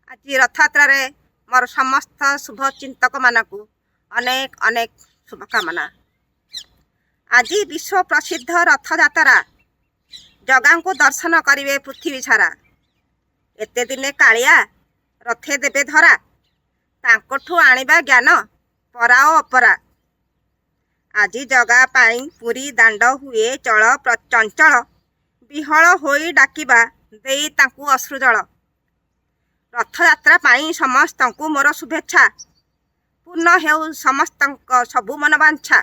आज रथयात्रा मोर समस्त शुभ चिंतक मानक अनेक अनेक शुभकामना। आज विश्व प्रसिद्ध रथयात्रा जगा को दर्शन करेंगे पृथ्वी सारा। एते दिने कालिया रथे देवे धरा तांकठू आनिबा ज्ञान परा ओ अपरा। आज जगा पाई पुरी दांड हुए चल चंचल विहल होई डाकिबा देई तांकू अश्रुजल। रथयात्रा पाई समस्त को मोर शुभेच्छा पूर्ण हेउ समस्त सबु मन बांछा।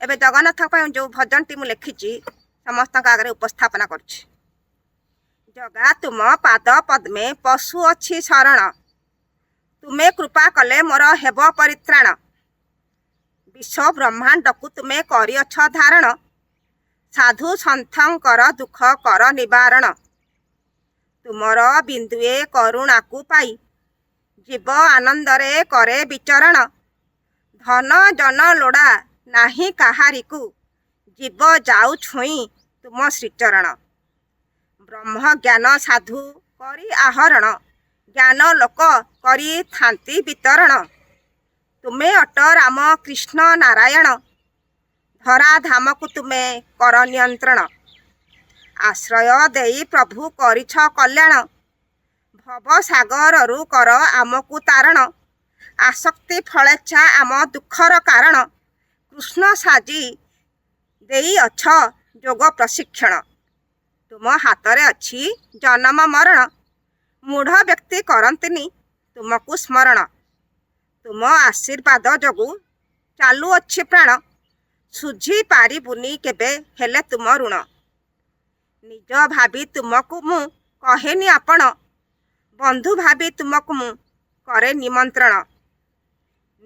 एबे जगन्नाथ जो भजन टी मु लिखी समस्त आगे उपस्थापना करुछि। जगा तुम पाद पद्मे पशु अच्छी शरण तुमे कृपा कले मोर हेब परित्राण। विश्व ब्रह्मांड को तुमे करिअछ धारण साधु सन्थंकर दुख कर निवारण। तुमर बिंदुए करुणा को पाई जीव आनंदरे करे विचरण। धन जन लोड़ा नाही काहारी को जीव जाऊ छुई तुम श्रीचरण। ब्रह्म ज्ञान साधु करी आहरण ज्ञान लोक करी थांती वितरण। तुमे अट राम कृष्ण नारायण धरा धाम को तुमे कर नियंत्रण। आश्रय देई प्रभु करिछ कल्याण भव सागर रु कर आमकु तारण। आसक्ति फलेच्छा आम दुखर कारण कृष्ण साजी देई अछ जोग प्रशिक्षण। तुम हातरे अच्छी जन्म मरण मूढ़ व्यक्ति करंतिनी तुमको स्मरण। तुम आशीर्वाद जोगु चालू अच्छी प्राण सुझी पारिबुनी केबे हेले तुम ऋण। निज भाभी तुमको मु कहेनी आपण बंधु भाभी तुमको मु करे निमंत्रण।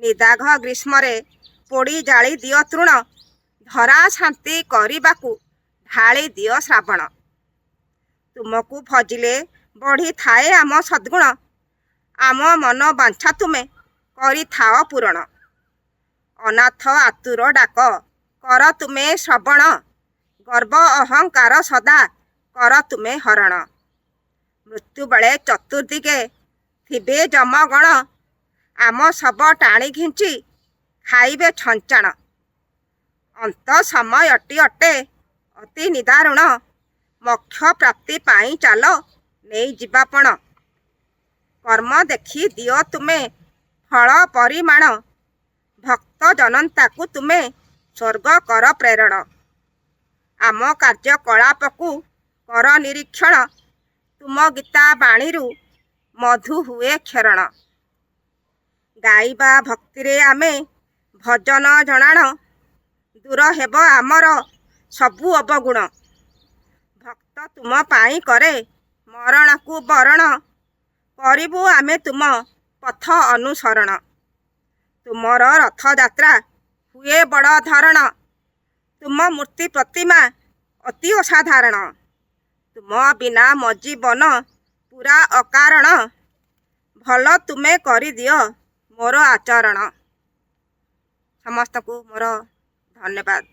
निदाघ ग्रीष्मरे पोड़ी जाली दियो तृण धरा शांति करिबाकु ढाली दियो श्रावण। तुमको भजिले बढ़ी थाए आम सद्गुण आम मन बांछा तुमे करी थाओ पूरण। अनाथ आतुर डाक कर तुमे श्रवण गर्व अहंकार सदा कर तुमे हरण। मृत्यु बेले चतुर्दिगे थिबे जमगण आम सब टाणी घिंची खाइबे छंचाण। अंत समयटी अटे अति निदारुण मोक्ष प्राप्ति पाई चाल नहीं जीवापण। कर्म देखी दियो तुमे फल परिमाण भक्त जनंता को तुमे स्वर्ग कर प्रेरण। आम कार्यकलाप को कर निरीक्षण तुम गीता बाणी मधु हुए क्षरण। गाइबा भक्ति आमे भजन जनाण दूर हेब आमर सबु अवगुण। भक्त तुम पाई करे मरण को बरण करिबु आमे तुम पथ अनुसरण। तुमर रथ यात्रा हुए बड़ धरण तुम मूर्ति प्रतिमा अति असाधारण। तुम बिना मो जीवन पूरा अकारण भल तुमे करि दियो मोर आचरण। समस्त को मोर धन्यवाद।